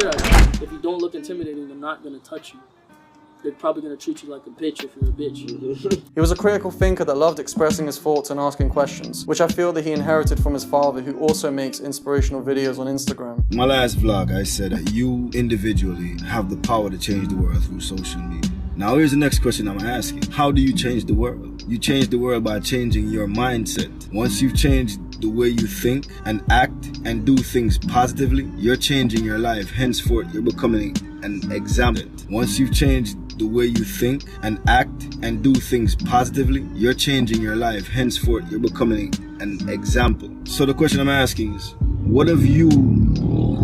Yeah, if you don't look intimidating, they're not gonna touch you. They're probably gonna treat you like a bitch if you're a bitch. He was a critical thinker that loved expressing his thoughts and asking questions, which I feel that he inherited from his father, who also makes inspirational videos on Instagram. My last vlog, I said that you individually have the power to change the world through social media. Now here's the next question I'm asking. How do you change the world? You change the world by changing your mindset. Once you've changed the way you think and act and do things positively, you're changing your life. Henceforth, you're becoming an example. Once you've changed the way you think and act and do things positively, you're changing your life. Henceforth, you're becoming an example. So the question I'm asking is, what have you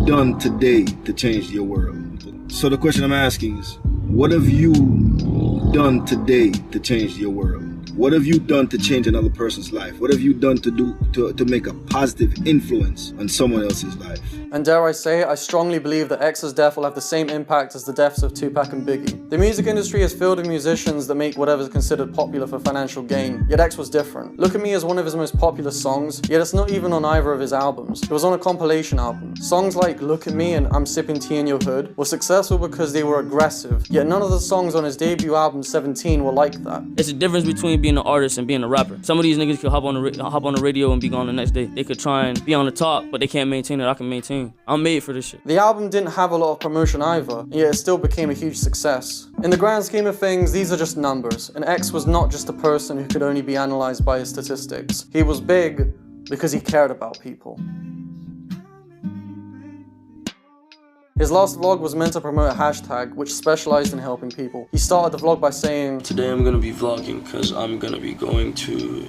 done today to change your world? So the question I'm asking is, what have you done today to change your world? What have you done to change another person's life? What have you done to make a positive influence on someone else's life? And dare I say it, I strongly believe that X's death will have the same impact as the deaths of Tupac and Biggie. The music industry is filled with musicians that make whatever is considered popular for financial gain, yet X was different. Look at Me is one of his most popular songs, yet it's not even on either of his albums. It was on a compilation album. Songs like Look at Me and I'm Sipping Tea in Your Hood were successful because they were aggressive, yet none of the songs on his debut album 17 were like that. It's a difference between being an artist and being a rapper. Some of these niggas could hop on the radio and be gone the next day. They could try and be on the top, but they can't maintain it. I can maintain. I'm made for this shit. The album didn't have a lot of promotion either, yet it still became a huge success. In the grand scheme of things, these are just numbers, and X was not just a person who could only be analyzed by his statistics. He was big because he cared about people. His last vlog was meant to promote a hashtag which specialized in helping people. He started the vlog by saying, "Today I'm gonna be vlogging because I'm gonna be going to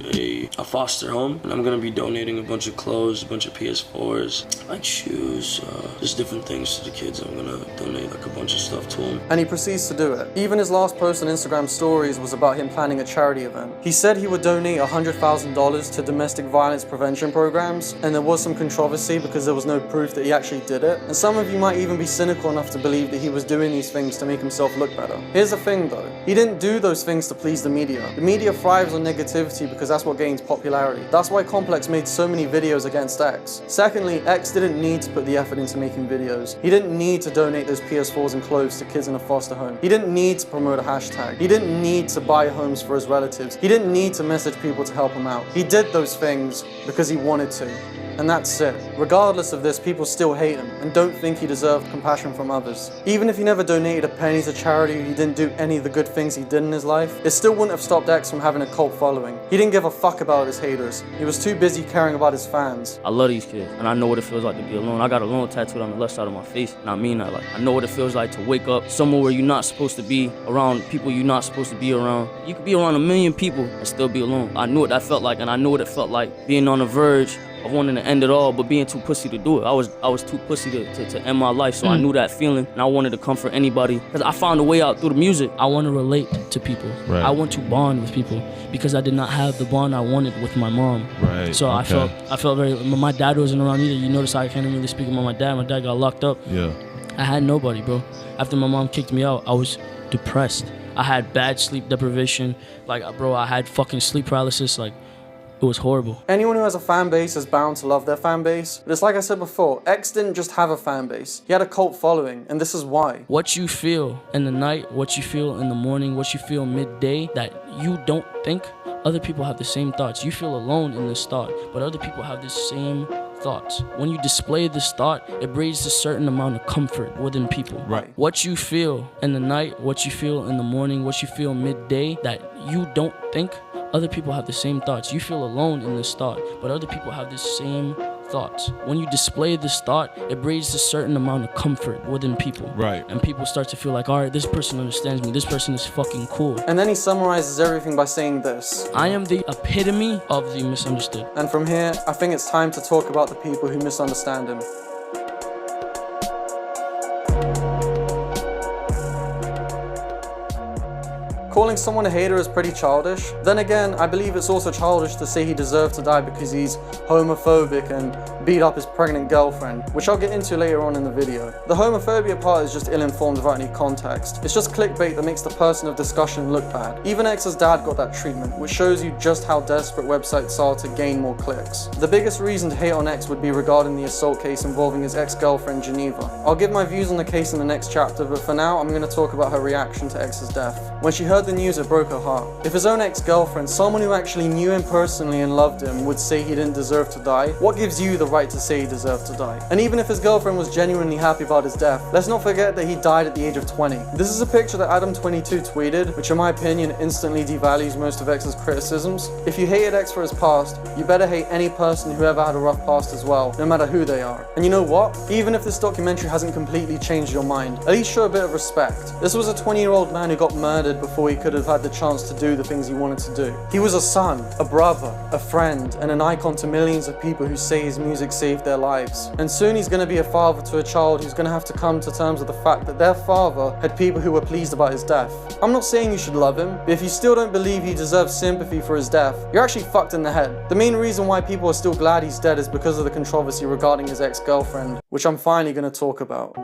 a foster home and I'm gonna be donating a bunch of clothes, a bunch of PS4s, like shoes, just different things to the kids. I'm gonna donate like a bunch of stuff to them." And he proceeds to do it. Even his last post on Instagram stories was about him planning a charity event. He said he would donate $100,000 to domestic violence prevention programs, and there was some controversy because there was no proof that he actually did it. And some of you might even be cynical enough to believe that he was doing these things to make himself look better. Here's the thing though, he didn't do those things to please the media. The media thrives on negativity because that's what gains popularity. That's why Complex made so many videos against X. Secondly, X didn't need to put the effort into making videos. He didn't need to donate those PS4s and clothes to kids in a foster home. He didn't need to promote a hashtag. He didn't need to buy homes for his relatives. He didn't need to message people to help him out. He did those things because he wanted to. And that's it. Regardless of this, people still hate him and don't think he deserved compassion from others. Even if he never donated a penny to charity or he didn't do any of the good things he did in his life, it still wouldn't have stopped X from having a cult following. He didn't give a fuck about his haters. He was too busy caring about his fans. I love these kids, and I know what it feels like to be alone. I got alone tattooed on the left side of my face, and I mean that. Like, I know what it feels like to wake up somewhere where you're not supposed to be, around people you're not supposed to be around. You could be around 1 million people and still be alone. I knew what that felt like, and I know what it felt like being on the verge of wanting to end it all, but being too pussy to do it. I was too pussy to end my life, so I knew that feeling, and I wanted to comfort anybody, because I found a way out through the music. I want to relate to people. Right. I want to bond with people, because I did not have the bond I wanted with my mom. Right. So okay. I felt very, my dad wasn't around either. You notice I can't really speak about my dad. My dad got locked up. Yeah. I had nobody, bro. After my mom kicked me out, I was depressed. I had bad sleep deprivation. Like, bro, I had fucking sleep paralysis. Like, it was horrible. Anyone who has a fan base is bound to love their fan base. But it's like I said before, X didn't just have a fan base. He had a cult following, and this is why. What you feel in the night, what you feel in the morning, what you feel midday, that you don't think, other people have the same thoughts. You feel alone in this thought, but other people have the same thoughts. When you display this thought, it brings a certain amount of comfort within people. Right. What you feel in the night, what you feel in the morning, what you feel midday, that you don't think, other people have the same thoughts. You feel alone in this thought, but other people have the same thoughts. When you display this thought, it brings a certain amount of comfort within people. Right. And people start to feel like, all right, this person understands me. This person is fucking cool. And then he summarizes everything by saying this: I am the epitome of the misunderstood. and from here, I think it's time to talk about the people who misunderstand him. Calling someone a hater is pretty childish. Then again, I believe it's also childish to say he deserved to die because he's homophobic and beat up his pregnant girlfriend, which I'll get into later on in the video. The homophobia part is just ill-informed without any context. It's just clickbait that makes the person of discussion look bad. Even X's dad got that treatment, which shows you just how desperate websites are to gain more clicks. The biggest reason to hate on X would be regarding the assault case involving his ex-girlfriend Geneva. I'll give my views on the case in the next chapter, but for now I'm going to talk about her reaction to X's death. When she heard the news, it broke her heart. If his own ex-girlfriend, someone who actually knew him personally and loved him, would say he didn't deserve to die, what gives you the right to say he deserved to die? And even if his girlfriend was genuinely happy about his death, let's not forget that he died at the age of 20. This is a picture that Adam22 tweeted, which in my opinion instantly devalues most of X's criticisms. If you hated X for his past, you better hate any person who ever had a rough past as well, no matter who they are. And you know what? Even if this documentary hasn't completely changed your mind, at least show a bit of respect. This was a 20-year-old man who got murdered before he could have had the chance to do the things he wanted to do. He was a son, a brother, a friend, and an icon to millions of people who say his music saved their lives. And soon he's going to be a father to a child who's going to have to come to terms with the fact that their father had people who were pleased about his death. I'm not saying you should love him, but if you still don't believe he deserves sympathy for his death, you're actually fucked in the head. The main reason why people are still glad he's dead is because of the controversy regarding his ex-girlfriend, which I'm finally going to talk about.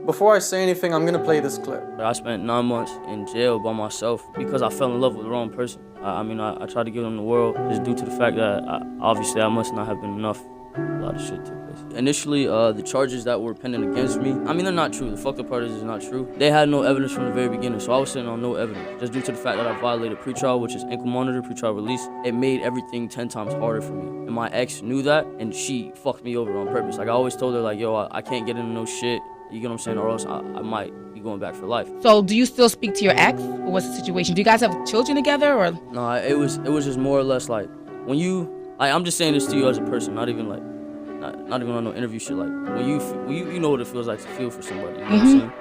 Before I say anything, I'm gonna play this clip. I spent 9 months in jail by myself because I fell in love with the wrong person. I tried to give them the world just due to the fact that obviously I must not have been enough. A lot of shit took place. Initially, the charges that were pending against me, they're not true. The fucked up part is it's not true. They had no evidence from the very beginning, so I was sitting on no evidence. Just due to the fact that I violated pretrial, which is ankle monitor, pretrial release, it made everything 10 times harder for me. And my ex knew that, and she fucked me over on purpose. Like, I always told her, like, yo, I can't get into no shit. You get what I'm saying? Or else I might be going back for life. So do you still speak to your ex? Or what's the situation? Do you guys have children together or? No, it was just more or less like when you, I'm just saying this to you as a person, not even not even on no interview shit. Like when you know what it feels like to feel for somebody. You know what I'm saying?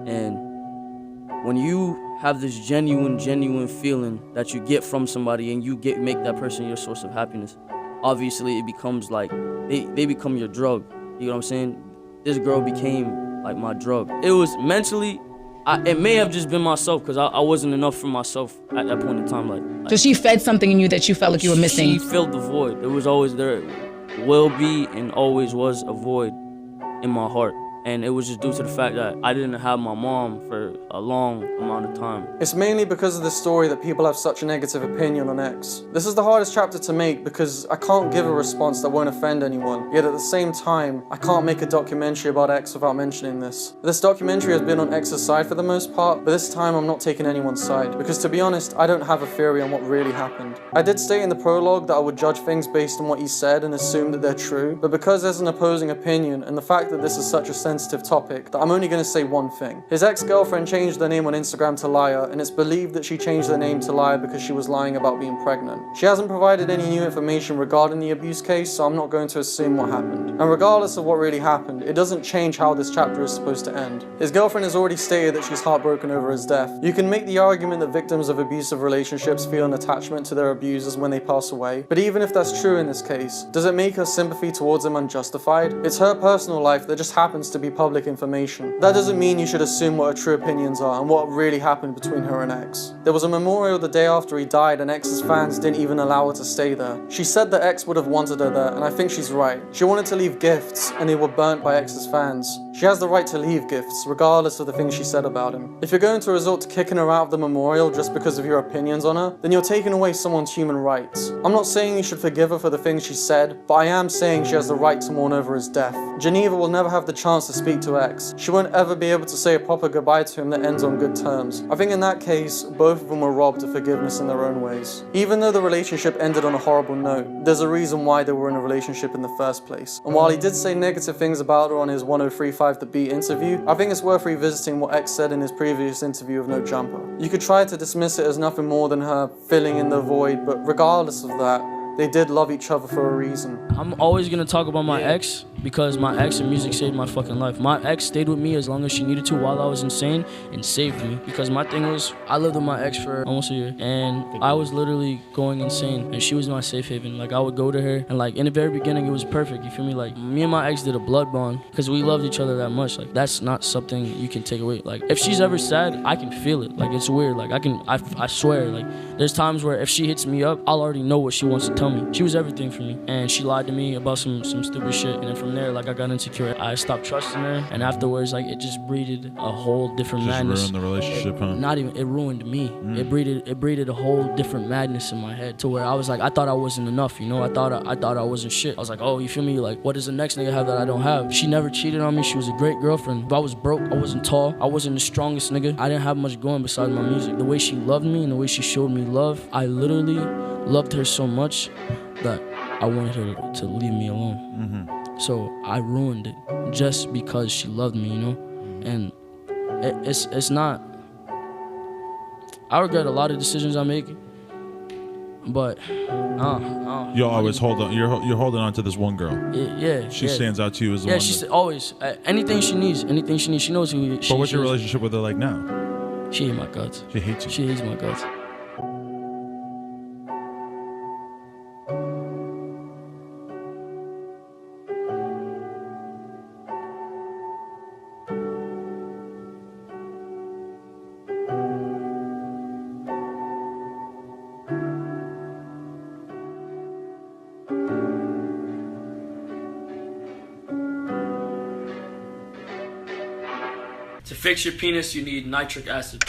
And when you have this genuine feeling that you get from somebody and you make that person your source of happiness, obviously it becomes like they become your drug. You know what I'm saying? This girl became like my drug. It was mentally, it may have just been myself because I wasn't enough for myself at that point in time. Like so she fed something in you that you felt like you were missing. She filled the void. There was always will be and always was a void in my heart. And it was just due to the fact that I didn't have my mom for a long amount of time. It's mainly because of this story that people have such a negative opinion on X. This is the hardest chapter to make because I can't give a response that won't offend anyone, yet at the same time, I can't make a documentary about X without mentioning this. This documentary has been on X's side for the most part, but this time I'm not taking anyone's side, because to be honest, I don't have a theory on what really happened. I did state in the prologue that I would judge things based on what he said and assume that they're true, but because there's an opposing opinion and the fact that this is such a sensitive topic that I'm only going to say one thing. His ex-girlfriend changed their name on Instagram to Liar, and it's believed that she changed their name to Liar because she was lying about being pregnant. She hasn't provided any new information regarding the abuse case, so I'm not going to assume what happened. And regardless of what really happened, it doesn't change how this chapter is supposed to end. His girlfriend has already stated that she's heartbroken over his death. You can make the argument that victims of abusive relationships feel an attachment to their abusers when they pass away, but even if that's true in this case, does it make her sympathy towards him unjustified? It's her personal life that just happens to be public information. That doesn't mean you should assume what her true opinions are and what really happened between her and X. There was a memorial the day after he died and X's fans didn't even allow her to stay there. She said that X would have wanted her there, and I think she's right. She wanted to leave gifts and they were burnt by X's fans. She has the right to leave gifts, regardless of the things she said about him. If you're going to resort to kicking her out of the memorial just because of your opinions on her, then you're taking away someone's human rights. I'm not saying you should forgive her for the things she said, but I am saying she has the right to mourn over his death. Geneva will never have the chance to speak to X. She won't ever be able to say a proper goodbye to him that ends on good terms. I think in that case, both of them were robbed of forgiveness in their own ways. Even though the relationship ended on a horrible note, there's a reason why they were in a relationship in the first place. And while he did say negative things about her on his 1035 The Beat interview, I think it's worth revisiting what X said in his previous interview of No Jumper. You could try to dismiss it as nothing more than her filling in the void, but regardless of that, they did love each other for a reason. I'm always gonna talk about my ex because my ex and music saved my fucking life. My ex stayed with me as long as she needed to while I was insane and saved me. Because my thing was, I lived with my ex for almost a year and I was literally going insane and she was my safe haven. Like I would go to her and like in the very beginning it was perfect, you feel me? Like me and my ex did a blood bond because we loved each other that much. Like that's not something you can take away. Like if she's ever sad, I can feel it. Like it's weird. Like I swear, like there's times where if she hits me up, I'll already know what she wants to tell me. She was everything for me and she lied to me about some stupid shit, and then from there like I got insecure. I stopped trusting her, and afterwards like it just breeded a whole different madness. Just ruined the relationship, huh? Not even, it ruined me. It breeded a whole different madness in my head to where I was like, I thought I wasn't enough, you know? I thought I wasn't shit. I was like, oh, you feel me? Like what does the next nigga have that I don't have? She never cheated on me. She was a great girlfriend. If I was broke, I wasn't tall, I wasn't the strongest nigga, I didn't have much going besides my music. The way she loved me and the way she showed me love, I literally loved her so much that I wanted her to leave me alone. So I ruined it just because she loved me, you know? And it's not, I regret a lot of decisions I make, but you always hold on. You're holding on to this one girl. She stands out to you as the one. She's always anything she needs. She knows who. But what's your relationship with her like now? She hates my guts. She hates you. She hates my guts. To fix your penis, you need nitric acid.